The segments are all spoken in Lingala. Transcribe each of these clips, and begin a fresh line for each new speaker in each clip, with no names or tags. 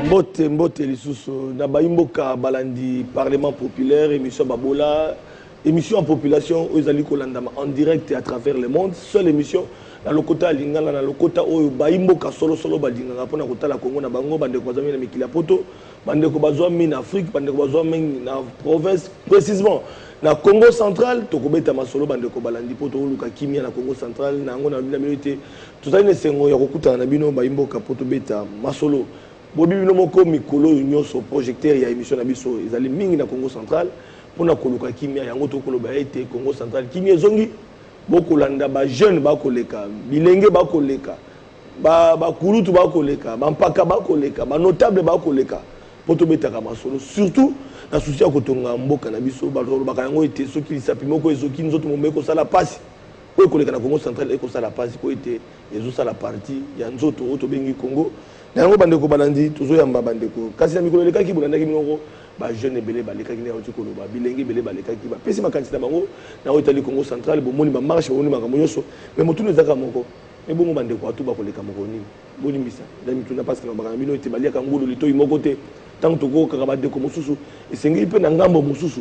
Mbote lisusu na baimboka balandi parlement populaire émission babola émission en population aux ali kolandama en direct et à travers le monde seule émission na lokota lingala na lokota oyo baimboka solo badinganga pona kotala Congo na bango bande ko zamina mikila poto bande ko bazwa min Afrique bande ko bazwa min na province précisément na Congo central to kobeta masolo bande ko balandi poto luka kimia na Congo central na ngo na minute tozali ne sengo ya kokutana na bino baimboka poto beta masolo bobi bino moko mikolo nyonso projecteur ya émission na biso ezali mingi na Congo central pona koluka kimia yango to koloba ete Congo central kimia zongi bokolanda ba jeune bakoleka bilenge bakoleka ba kulutu bakoleka ba mpaka bakoleka ba notable bakoleka poto betaka masolo surtout na souci ya kotonga mboka na biso ba yango ete soki lisapi moko ezoki nzoto momeko sala pasi ko koleka na Congo central eko sala pasi ko ete ezo sala partie ya nzoto oto bengi Congo na yango bande ko balandi tozo yamba bande ko kasi na mikolo lekaki bolanda ki minoko ba jeune belé balekaki na oti koloba bilenge belé balekaki ba pesi makantita bango na otali Congo central bo moni ba marche bo moni ba moyoso mais motunu ezaka moko e bongo bande ko atuba koleka moko ni boni mbisa ndami tuna parce que ba bino ete baliaka ngulu litoyi moko te tant to ko kaka ba de ko mususu esengi pe na ngambo mususu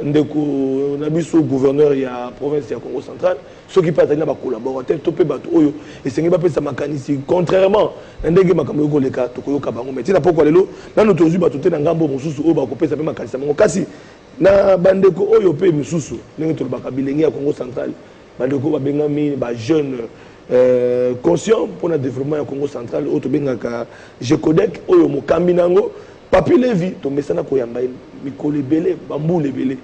ndeko na biso gouverneur ya province ya Congo central ceux qui partent na collaborateur topé bato oyo esengi ba pesa makanisi contrairement na ndenge makambo yoko leka to koyoka bango mais tina poko lelo na no tozu bato te na ngambo mususu oyo ba ko pesa pe makanisi bango kasi na bandeko oyo pe mususu ndenge to ba bilenge ya Congo central bandeko ba bengami ba jeune conscient pour le développement ya Congo central oyo to bengaka Jecodec oyo mokambi nango Papi Levi to mesana ko yamba mikole belé bambou le belé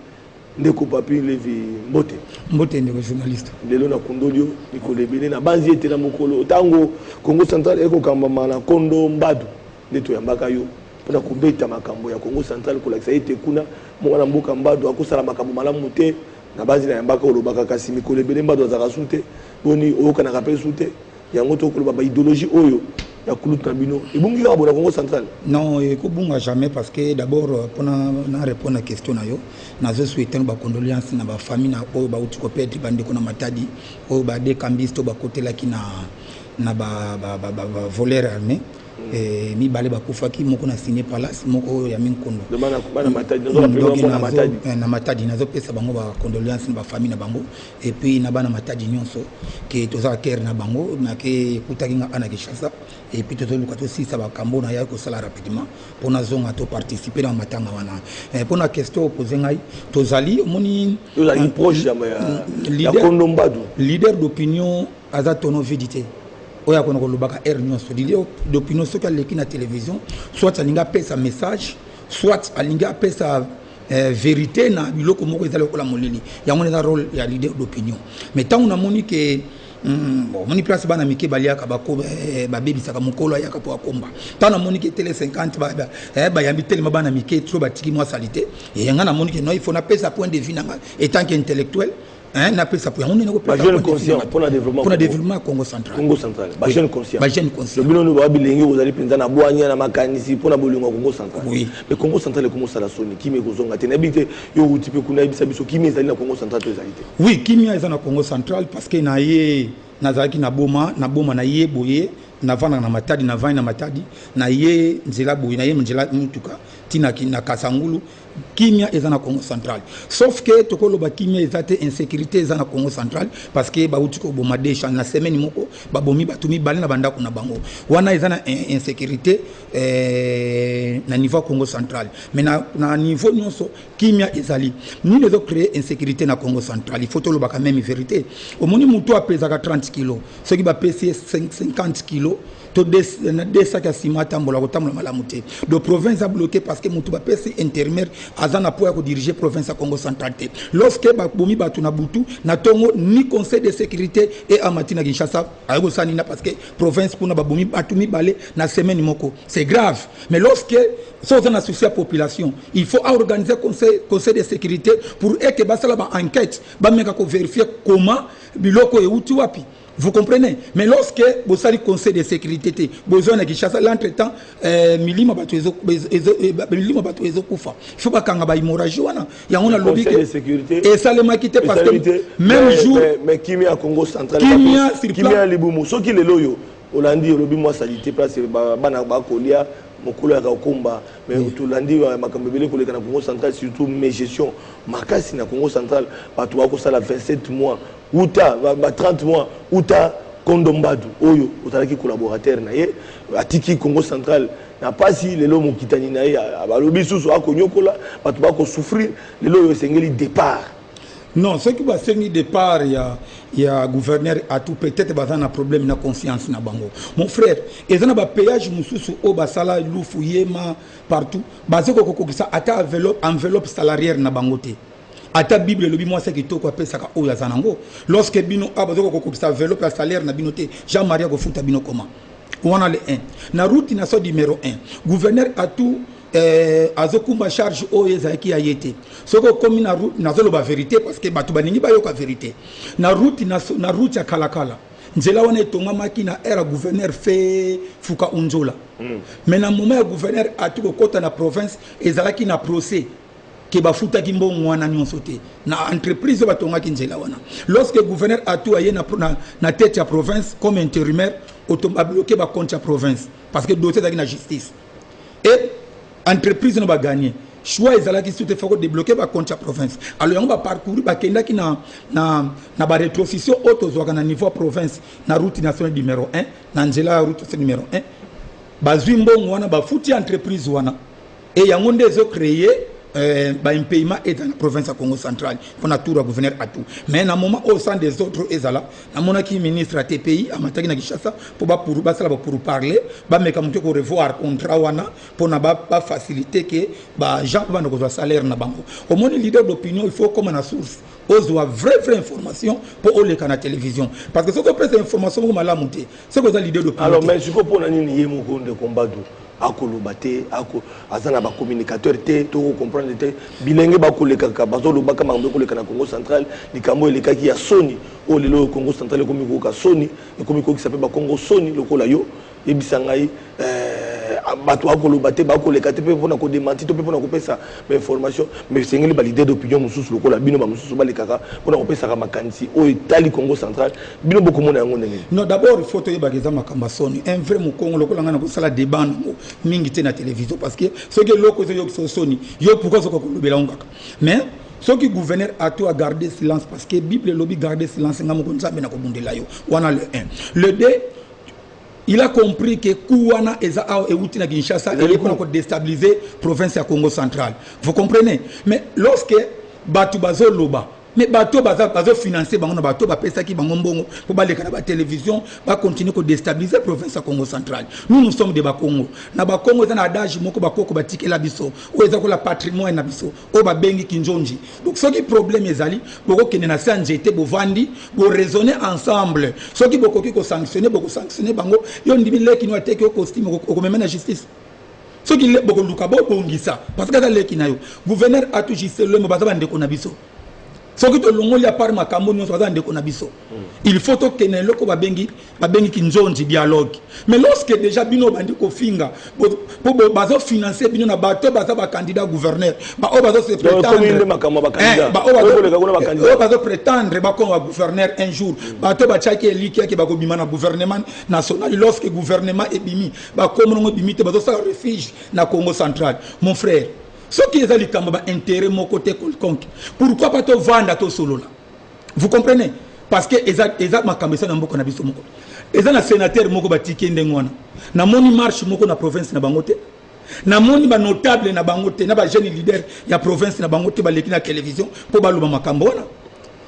ndeko Papi Levi mbote ndeko journaliste lelo na kondolio mikole belé na banzi ete na mokolo tango Congo central eko kamba na kondo mbadu ndeto yambaka yo pona kubeta makambo ya Congo central ko lakisa ete kuna mwana mboka mbadu akosala makambo malamu te na banzi na yambaka olobaka kasi mikole belé mbadu azaka sute boni oyoka na rappel sute yango to koloba ba idéologie oyo ya kulutu na bino ebungi ka bona Congo central
non ekobunga jamais parce que d'abord pour na répondre à question na yo nazo souhaiter ba condoléances na ba famille na oyo ba uti ko perdre bandeko na Matadi oyo ba de kambisto ba kotela ki na ba voleur armé mi balé ba kufaki moko na signé palace moko ya minkondo
demana bana Matadi nazo rappeler na Matadi
na Matadi nazo pesa bango ba condoléances na ba famille na bango et puis na bana Matadi nyonso ke toza ker na bango na ke kutaki nga ana Kinshasa et puis tozo lukato si ça ba kambo na ya ko sala rapidement pour na zonga to participer dans matanga wana pour na question poser ngai tozali moni
tozali proche ya kondombadu
leader d'opinion azatono vidité oya kono ko lubaka nyonso leader d'opinion soka leki na télévision soit alinga pesa message soit alinga pesa vérité na biloko moko ezali ko la moleli yango na rôle ya leader d'opinion mais tant on a moni que bon moni place bana mike baliaka bako ba bebisaka mokolo ya kapo akomba tant na moni que télé 50 ba yambi télé bana mike trop batiki moi salité et yanga na moni que non il faut na pesa point de vue nanga étant qu'intellectuel na pesa pour on ne ko
pas jeune conscient pour le
développement Congo central
ba jeune conscient bino no ba bilengi vous allez penza na boanya na makanisi pour na bolingo Congo central
oui
mais Congo central comme ça la soni kimi ko zonga te na bité yo uti pe kuna ibisa biso kimi ezali na Congo central to ezali te
oui kimi ezali na Congo central parce que na ye nazaki na boma na ye boye na vana na Matadi na vana na Matadi na ye nzela boye na ye nzela mutuka tina na Kasangulu kimia ezana na Congo central sauf que tokoloba kimia ezate insécurité ezana na Congo central parce que ba utiko bomadesha na semaine moko ba bomi batumi bali na banda kuna bango wana ezana insécurité na niveau Congo central mais na niveau nyonso kimia ezali ni lezo créer insécurité na Congo central il faut toloba quand même vérité au moni muto apesa ka 30 kg ce qui va peser 50 kg to des sacs à ciment tambola ko tambola malamu te de province a bloqué parce que muto ba pesi intermédiaire azana pour ko diriger province à Congo central te lorsque ba bomi batu na butu na tongo ni conseil de sécurité et amati na Kinshasa ayo sanina parce que province pour na ba bomi batu mi balé na semaine moko c'est grave mais lorsque sans un associé à population il faut organiser conseil de sécurité pour que basala ba enquête ba meka ko vérifier comment biloko e uti wapi. Vous comprenez? Mais lorsque vous avez le conseil de sécurité, besoin de Kinshasa, l'entretemps, milima batuezo kufa. Il faut pas qu'on ait hémorragie. Il y a un lobby de sécurité. Et ça les m'a parce que même jour.
Mais qui met à Congo central? Qui met à Liboumou? Ce qui est loyo. Olandi olobi moi salité place bana ba kolia mokolo ya komba mais Olandi makambo belé koleka na Congo central surtout mes gestion makasi na Congo central bato ba ko sala 27 mois uta ba 30 mois uta Kondombadu oyo otalaki collaborateur na ye atiki Congo central na pasi lelo mokitani na ye balobi susu akonyokola bato ba ko souffrir lelo yo sengeli départ.
Non, ce qui va servir départ, il y a gouverneur à tout peut-être bazan un problème na confiance na bango. Mon frère, et ça na ba péage mususu o basala lufu yema partout. Bazeko koko ça ata enveloppe salariale na bangote. Ata Bible lobi moi c'est que to ko pesa ka o ya zanango. Lorsque bino abazeko koko ça enveloppe salaire na binote, Jean-Marie go futa bino comment. On a le 1. Na route na so numéro 1. Gouverneur à tout azokumba charge oyo qui a été soko komi na route na zolo ba vérité parce que batu baningi ba yoka vérité na route ya kalakala nzela wana etonga maki na era gouverneur fait fuka unzola mais na moment ya gouverneur atuko kota na province ezalaki na procès ke bafuta ki mbongo wana nyonso te na entreprise batonga ki nzela wana lorsque gouverneur atu aye na tête ya province comme intérimaire automba bloquer ba compte ya province parce que dossier zaki na justice et entreprise n'a pas gagné. Choix ils allaient qui se fait débloquer par compte à province. Alors on va parcourir ba kenda qui na ba rétrocession auto zo na niveau province na route nationale numéro 1 na nzela route numéro 1 ba zwimbo wana ba futi entreprise wana et yango ndezo créer un paiement est dans la province de Congo central pour la tour à gouverneur à tout mais à un moment au sein des autres ezala na mona ki ministre à TPI à mataki na Kinshasa pour parler ba me kamuke ko revoir contrat wana pour na ba faciliter que ba gens va na salaire na bango au moins leader d'opinion il faut comme na source ozo vraie information pour le canal télévision parce que ce qu'on presse information comme la montée c'est que ça leader d'opinion
alors mais je faut pour na nini yemo ko de combat akoloba te ako azana ba communicateur te to comprendre te bilenge ba koleka ka bazolo ba kama mbe koleka na Congo central likambo eleka ki ya Sony o lelo Congo central ko miko ka Sony ko miko ki s'appelle ba Congo Sony lokola yo ebisangai bato akoloba te ba koleka te pe pona ko démentir to pe pona ko pesa ba information mais sengeli ba leader d'opinion mususu lokola bino ba mususu ba lekaka pona ko pesa ka makanisi o itali Congo central bino boko mona yango ndenge
non d'abord il faut to yebageza makamba Sony un vrai mukongo lokola ngana ko sala débat nango mingi te na télévision parce que ce que loko yo so Sony yo pourquoi so ko lobela ngaka mais ce qui gouverneur a tout à garder silence parce que Bible lobby garder silence ngamo ko nzambe na ko bundela yo wana le 1 le 2 il a compris que Kouana et Outina Kinshasa et qu'on a déstabilisé province à Congo central. Vous comprenez? Mais lorsque Batu Bazo Loba, mais Batu Bazo financé, Batu Bapesa qui Bangombongo, pour aller à la télévision, va continuer à déstabiliser province à Congo central. Nous sommes des Bakongo. Na Bakongo, on a adage, Moko Bakoko Batike Labiso, ou est-ce la patrimoine Nabiso, ou Babengi Kinjonji. Donc, ce qui est problème, les alliés, beaucoup qui n'a pas été, Bovandi, pour raisonner ensemble. Ce qui beaucoup qui sanctionné, beaucoup sanctionné, Bango, yon dit qui nous a été au costume, au même la justice. Ce qui est beaucoup de Lukabo, Bongisa, parce que les qui n'a eu, gouverneur a tout juste le mot de Konabiso. Ce qui est long, il y a pas de makambo, nous sommes de Konabiso. Il faut que les locaux babengi kinjonji dialogue. Mais lorsque déjà bino bandi ko finga pour bazo financer bino na bato baza ba candidat gouverneur ba o bazo se prétendre bazo prétendre ba ko gouverneur un jour bato ba chaki eliki ki ba ko bima na gouvernement national lorsque gouvernement est bimi ba ko mo bimi te bazo sa refuge na Congo central mon frère. Ce qui est intérêt mon côté quelconque. Pourquoi pas te vendre à ton solo là? Vous comprenez? Parce que exact ma kamesa na mboko na biso moko. Eza na sénateur moko batiki ndengwana. Na moni marche moko na province na bangote. Na moni ba notable na bangote na ba jeune leader ya province na bangote ba leki na télévision pour ba luba makambo wana.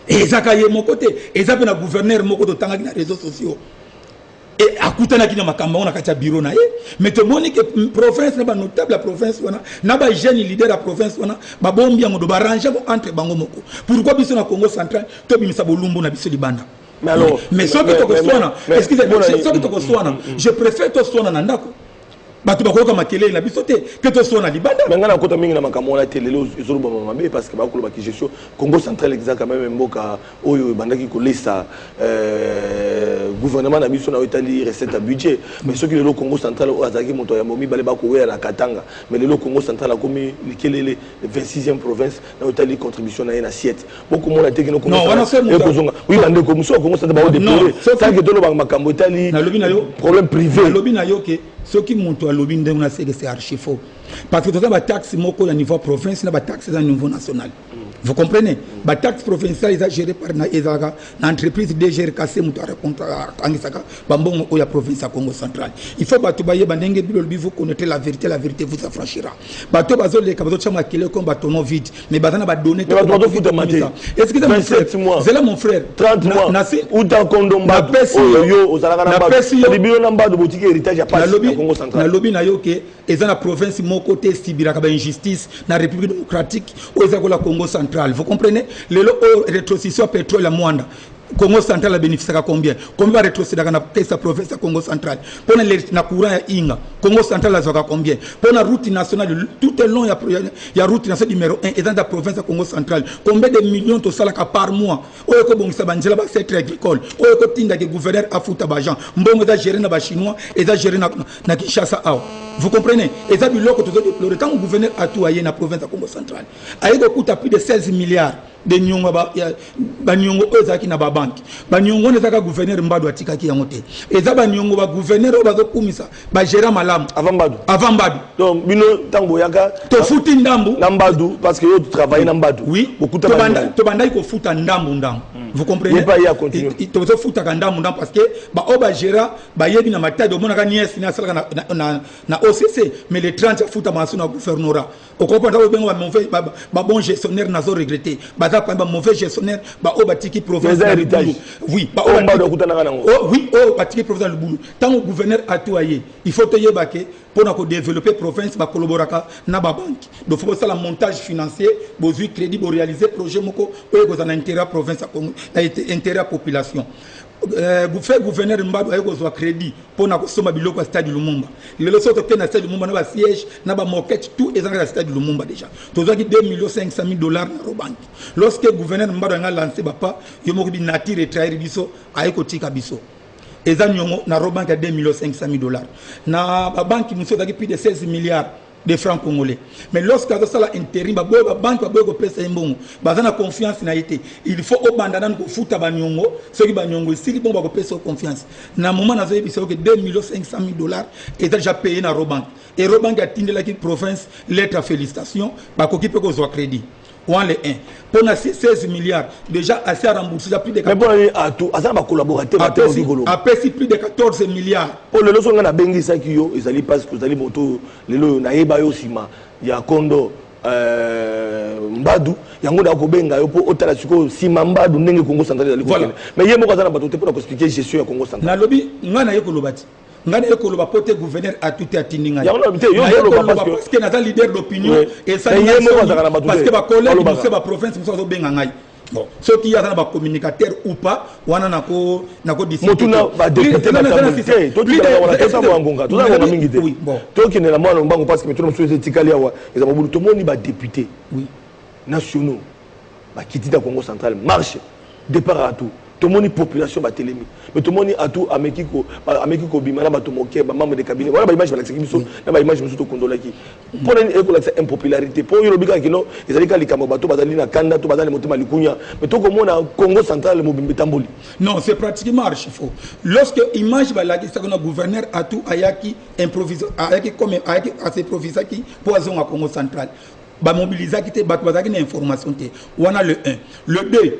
Ezaka ye moko te, ezaka na gouverneur moko to tanga na réseaux sociaux. Et à côté de la makambo on a katia bureau na ye mais te moni que province na ba notable la province wana na ba jeune leader la province wana ba bombi yango do ba ranger entre bango moko pourquoi biso na Congo central to bimisa bolumbu na biso libanda mais alors mais ce que to ko sona excusez-moi ce que to ko sona je préfère to sona na ndako Batu bakoka makele na biso te que to so na libanda.
Mais ngana kota mingi na makambo na télé ezolo ba mabe parce que ba ko ba ki gestion Congo central exact quand même mboka oyo bandaki ko lesa gouvernement na biso na Italie recette à budget mais ceux qui le Congo central o azaki moto ya momi bale ba ko wela Katanga mais le Congo central a commis le 26e province na Italie contribution na assiette beaucoup monde a été no Congo oui bande comme ça Congo central ba déplorer ça que tolo ba makambo Italie problème privé
na lobi na yo ke ceux qui montent à l'obin de c'est archi faux parce que tout ça va taxe moko à niveau province na ba taxe à niveau national. Vous comprenez? La taxe provinciale est gérée par l'entreprise DGR cassé mutu à Angisaka, Bambon ou la province à Congo central. Il faut que vous connaissez la vérité vous affranchira. Bateau Bazol les Kabazo Chama qui le combat ton vide, mais Bazana va donner. Est-ce que
27 mois?
C'est là mon frère.
30 mois. Ou dans Kondomba, aux Alagana, les Bilonamba de boutique héritage à Congo central.
La lobby na yo ke eza na province mon côté Sibiraka ba injustice na République démocratique ou eza ko la Congo central. Vous comprenez? Le rétrocession pétrole à Mwanda. Congo central a bénéficié à combien? Combien rétrocéder dans la province de Congo central? Pour le courant à Inga, Congo central a combien? Pour la route nationale, tout le long, il y a route nationale numéro 1 et dans la province de Congo central. Combien de millions de salaka par mois? Oyo bon sabanjela ba secteur agricole. Oyo ko tinda ke gouverneur afuta bajan. Mbongo za gérer na ba chinois et za gérer na Kinshasa aw. Vous comprenez? Et ça biloko to déplorer quand le gouverneur a tout aillé na province de Congo central. Aïe ko coûte plus de 16 milliards. De nyongo ba nyongo ezaki na ba banque ba nyongo nezaka gouverneur mbadu atikaki yango te eza ba nyongo ba gouverneur o bazo kumisa ba gérant malamu
avant mbadu
donc
bino tango yaka
to futi ndambu
na mbadu parce que yo tu travailles na mbadu
oui beaucoup to banda ko futa ndambu vous comprenez
pas y a continuer
to zo futa ka ndambu parce que ba o ba gérant ba yebi na matadi o monaka niès na sala na OCC mais les 30 futa masuna gouvernorat au comprendre ba bengo ba mauvais ba bon gestionnaire na zo regretter ba mauvais gestionnaire ba o batiki province oui ba o oui o batiki province le boulot tant au gouverneur a tout aillé il faut te yebake pour na ko développer province ba collaboraka na ba banque donc faut ça la montage financier besoin crédit pour réaliser projet moko o ko za intérêt province a été intérêt population vous faites gouverneur mbadu ayoko zo crédit pour na ko soma biloko stade Lumumba le leso to na stade Lumumba na ba siège na ba moquette tout est dans le stade Lumumba déjà to zo ki 2,500,000 $ na banque lorsque gouverneur mbadu a lancé bapa yomoko bi nature trahir biso ayoko tika biso eza nyongo na banque à 2,500,000 $ na ba banque muso taki plus de 16 milliards de francs congolais. Mais lorsque ça la intérim, la banque va pesa mbongo, bazana confiance na été. Il faut au bandana ko futa banyongo, ceux qui banyongo si bon ba pesa confiance. Na moment na zoyebi c'est que 2,500,000 $ est déjà payé na Robank. Et Robank a tindé la province lettre à félicitations, ba ko kipe ko zo crédit. Ou les 1 pour 16 milliards déjà assez à rembourser plus de 14
mais bon à tout à ça va collaborateur
après si plus de 14 milliards
pour le leçon na bengi ça qui yo ils allaient parce que vous allez moto le na yeba yo sima ya kondo mbadu yango da ko benga yo po otala siko sima mbadu ndenge Congo central mais yemo ko za bato te pour expliquer gestion ya Congo central
na lobi ngana yeko lobati ngana yeko loba pote gouverneur a tout atindinga
ya yo
parce que na leader d'opinion et ça parce que ba collègue c'est ba province muso zo benga ngai bon ceux qui a ba communicateur ou pas wana nako discuter
motuna ba député na tamité to tu na wala ça mo ngonga to na ngona mingi te to ki ne la mwana mbango parce que metro muso etikali awa eza mabulu to moni ba député
oui
nationaux ba kitita Congo central marche départ à tout tout le monde population ba télémi mais tout le monde a tout amekiko bimana ba to moké ba membre de cabinet voilà ba image ba la biso na ba image muso to kondolaki pour une impopularité pour yo lobika kino ezali ka likambo bato bazali na kanda to bazali motema likunya mais to komona Congo central mo bimbe tamboli
non c'est pratiquement archi faux lorsque image ba la qui ça gouverneur a tout ayaki improviser ayaki comme ayaki à s'improviser qui poison à Congo central ba mobiliser qui te bato bazaki na information te wana le 1 le 2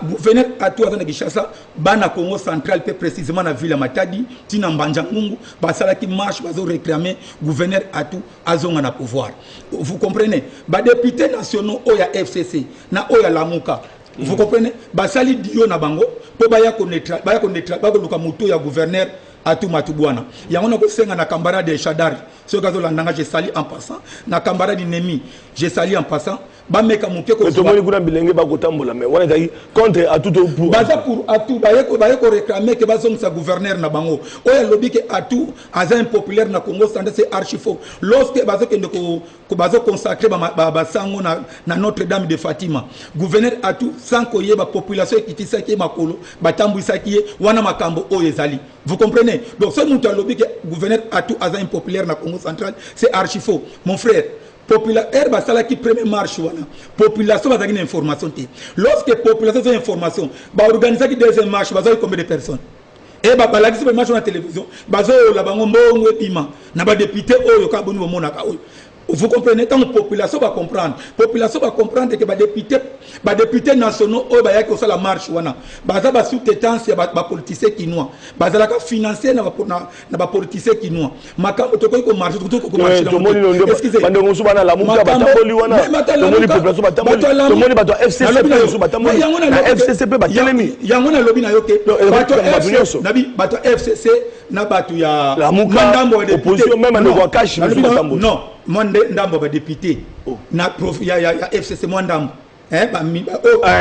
gouverneur à tout à Kinshasa bana Congo central peut précisément la ville à Matadi tina mbanja ngungu basala qui marche bazo réclamer gouverneur à tout azonga na pouvoir vous comprenez ba députés nationaux oya FCC na oya Lamuka vous comprenez basali dio na bango po baya connaître ba ko luka moto ya gouverneur à tout matubwana yango na ko senga na camarade de Chadari ce gazo landanga je sali en passant na camarade Nemi je sali en passant ba meka muke ko
mais tout le monde kuna bilenge ba kotambola mais on est contre à tout pour
baza pour atout ba ko réclamer que bazong sa gouverneur na bango oya lobi que atout aza impopulaire na Congo central c'est archi faux lorsque bazo kende ko bazo consacrer ba sango na Notre-Dame de Fatima gouverneur atout sans ko yeba population kitisa ki makolo batambwisa ki wana makambo oyo ezali vous comprenez donc ce mutu lobi que gouverneur atout aza impopulaire na Congo central c'est archi faux mon frère population basala qui première marche wana population bazaki na information te lorsque population a information ba organiser qui deuxième marche bazaki combien de personnes et ba balaki ba marche na télévision bazo la bango mbongo epima na ba député oyo ka boni bomona ka oyo vous comprenez tant population va comprendre que ba député nationaux oyo ba yaki osala marche wana baza ba sous-traitance ya ba politiciens kinois bazala ka financer na ba politiciens kinois makambo to ko marche ko marche
excusez bandengo so bana la muka batamboli wana tomoni population batamboli tomoni bato FCC so batamboli na FCC pe batelemi
yango na lobi na yoke bato FCC na bato ya
la muka opposition même na kashi batamboli
non monde ndambo ba député na prof ya FCC mwandambo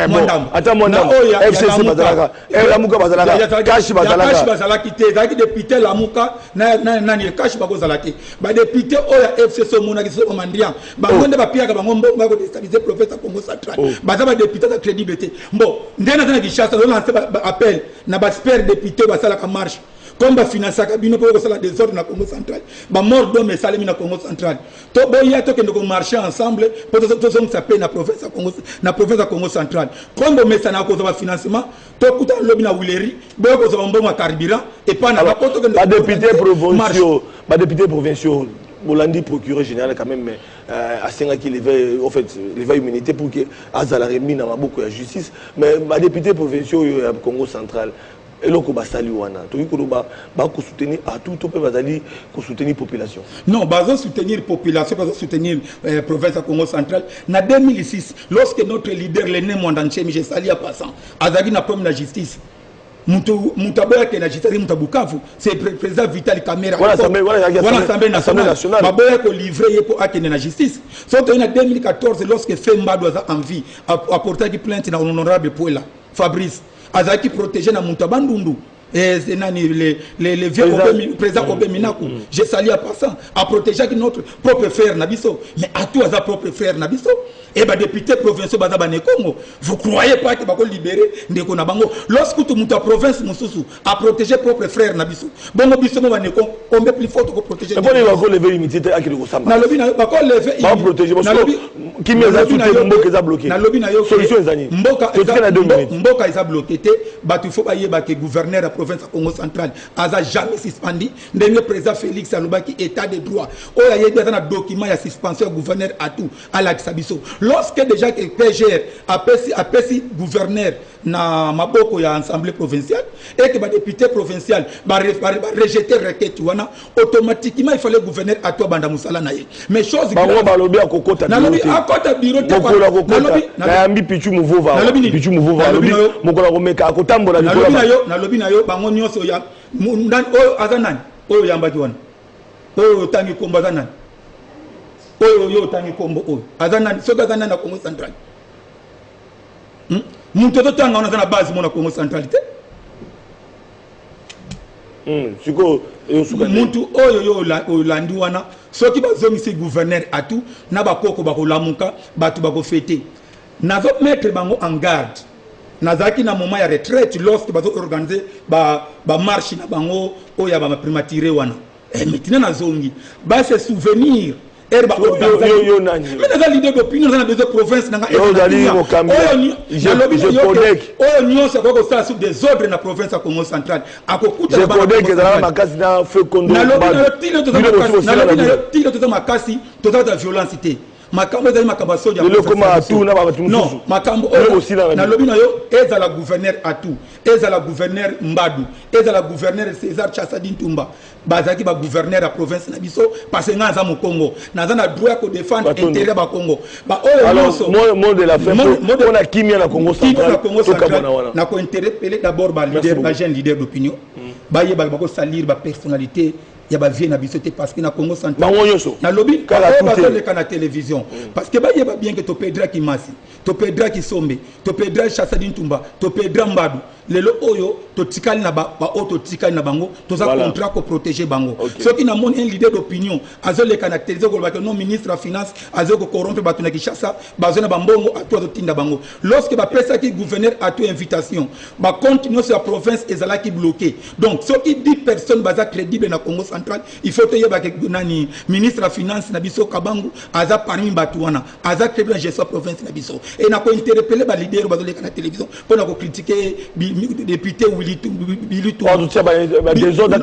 mwandambo
ata mwandambo FCC bazalaka la muka bazalaka kashi
bazalaka te zaki député la muka na ni kashi bakozalaki ba député oya FCC mona kiso komandria ba monde ba piaka ba ngombo ba ko déstabiliser professeur Congo central baza ba député de crédibilité bon ndena tana kishasa on lance appel na ba super député basala ka marche comme ba financer ka bino pour la désordre na Congo central ba mort d'homme salemi na Congo central to boya to kende ko marcher ensemble pour to so ça paye na province Congo central comme bo mesa na ko za financement to kuta lobi na wileri boya ko za mbongo carburant et pas na ba poto kende
ba député provinciaux Bolandi procureur général quand même à Senga qui levait en fait levait immunité pour que azala remis na maboko ya justice mais ba député provinciaux au Congo central et là ko basali wana to ko ba ko soutenir à tout peut bazali ko soutenir population
non bazo soutenir population bazo soutenir province à Congo central na 2006 lorsque notre leader l'aîné monde entier Michel Sali a passant azali na problème de justice mutaboya ke na justice mutabukavu c'est président Vital Kamera
voilà assemblée nationale
baboya ko livrer yepo akene na justice surtout en 2014 lorsque Fembado a envie apporter qui plainte na honorable Poela Fabrice azaki protégé na Mutabandundu et les vieux président Obeminaku j'ai sali à passant à protéger notre propre frère Nabiso mais à tout à propre frère Nabiso et ba député provinciaux baza ba Congo vous croyez pas que ba ko libérer ndeko na bango lorsque tout muta province mususu a protéger propre frère Nabiso bongo biso ba Congo combien plus fort ko protéger
mais bon il va ko lever immunité akili ko samba
na lobi na ba ko lever
ba protéger parce que qui me za tout mboka za bloqué
na lobi na yo
solution ezani
mboka eza bloqué te ba tu faut ba yeba que gouverneur province Congo central aza jamais suspendu ndenge président Félix alobaki état de droit oya yedi na document ya suspension gouverneur à tout à la Kisabiso lorsque déjà que PGR apesi gouverneur na maboko ya assemblée provinciale et que ba député provincial ba rejeter requête wana automatiquement il fallait gouverneur à toi banda musala na ye mais chose
ba lobi akokota
na lobi akota bureau te
na ambi pichu muvova lobi mokola komeka akotambola
na lobi na yo bango nyonso ya ndan oyo azanani oyo yambaki wana oyo tangi kombo azanani oyo tangi kombo oyo azanani soki azanani na Congo central muntu to tanga ona na base mona Congo central te
siko yo suka
muntu oyo landi wana soki bazomisi gouverneur atu na bakoko bakolamuka batu bakofete nazo mettre bango en garde nazaki na moment ya retraite lorsque bazo organiser ba marche na bango oya ba primature wana maintenant nazongi ba se souvenir erba
yo nani
mais dans l'idée d'opinion dans des provinces na oyo nyonso ko ça sous des ordres na province ya Congo central akokuta
na ba makasi na feu kondo
na tilo to makasi to za violence te makambo ezali makambo soja
le koma atu na ba mususu
non makambo oyo na lobi na yo ezala gouverneur atu ezala gouverneur Mbadu ezala gouverneur César Chassadin Tumba bazaki ba gouverneur à province na biso parce que ngaza mo Congo naza na droit ko défendre intérêt ba Congo ba oyo nyonso
mot de la fin on a kimia na Congo central
na ko interpeller d'abord ba leader ba jeune leader d'opinion ba yeba ba ko salir ba personnalité ya ba vie na biso te parce que na Congo central
bango nyonso
na lobby
kala
bazo le kana télévision parce que ba yeba bien que to pedra ki masi to pedra ki sombe to pedra chassa d'intumba to pedra mbadu lelo oyo to tikali na ba auto tikali na bango to za contrat ko protéger bango ceux qui na mon un leader d'opinion azo le kana télévision ko ba que non ministre de finance azo ko corrompre ba to na Kinshasa bazo na bambongo ato azo tinda bango lorsque ba pesa ki gouverneur a tout invitation ba compte no sur la province ezala ki bloqué donc ceux qui dit personne baza crédible na Congo central il faut te yeba que nani ministre de finance na biso kabangu aza parmi batuana aza crédible gestion province na biso et na ko interpeller ba leader bazo le kana télévision pour na ko critiquer député Billy Tour
des autres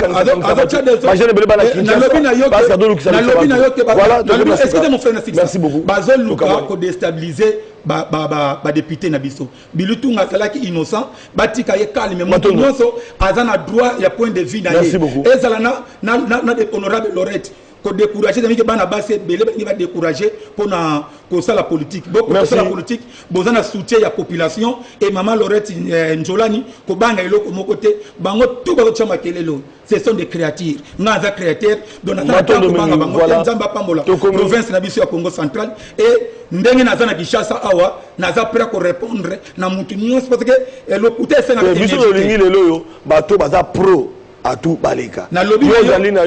excusez mon frère merci beaucoup bazol luka ko déstabiliser ba député na biso Billy Tour ngazalaki innocent batika ye calme moto nyonso azana droit ya point de vue na ye ezala na de honorable Lorette ko décourager que bana basse belé va décourager pour na ko ça la politique beaucoup ça la politique bozana soutien ya population et maman Lorette Njolani ko banga eloko mo côté bango tout ba chama kelelo ce sont des créatures ngaza créateur donc na ko banga bango nzamba pambola province na biso ya Congo central et ndenge nazana Kinshasa awa naza prêt ko répondre na mutu nyos parce que le côté c'est na
biso lingi lelo yo bato baza pro à tout baleka
na lobby na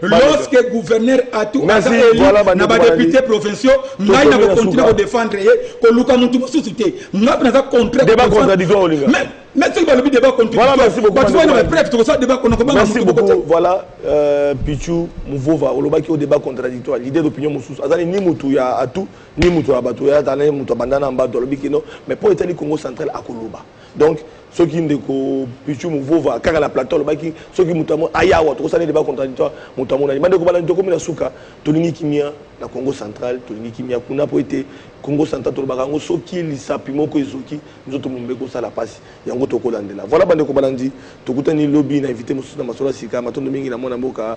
lorsque gouverneur a tout na ba député provinciaux ngai na ko continuer ko défendre ko luka muntu mususu te ngap na za contrat
débat contradictoire
mais c'est pas le débat contradictoire
merci beaucoup voilà Pichu Muvova olobaki au débat contradictoire l'idée d'opinion mususu azali ni mutu ya atu ni mutu ya bato ya tane mutu bandana mbato lobiki no mais pour étali Congo central akoloba donc ceux qui ndeko Pichu Muvova kaka la plateau lobaki ceux qui mutamo ayawa to sala débat contradictoire mutamo na ndeko bala ndeko mina suka tolingi kimia na Congo central tolingi kimia kuna po été Congo central to bakango soki lisapi moko ezoki nzoto mumbeko sala pasi yango to kolandela voilà bande ko balandi to kutani lobby na invité mususu na masola sika matondo mingi na mona mboka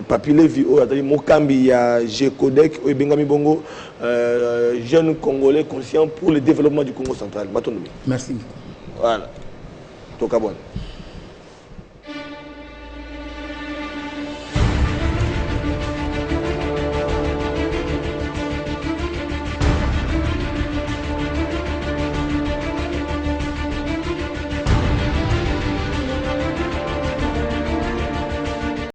Papi Levi o atali mokambi ya G-Codec o bengami bongo jeune congolais conscient pour le développement du Congo central matondo.
Merci.
Voilà. Toka bonne.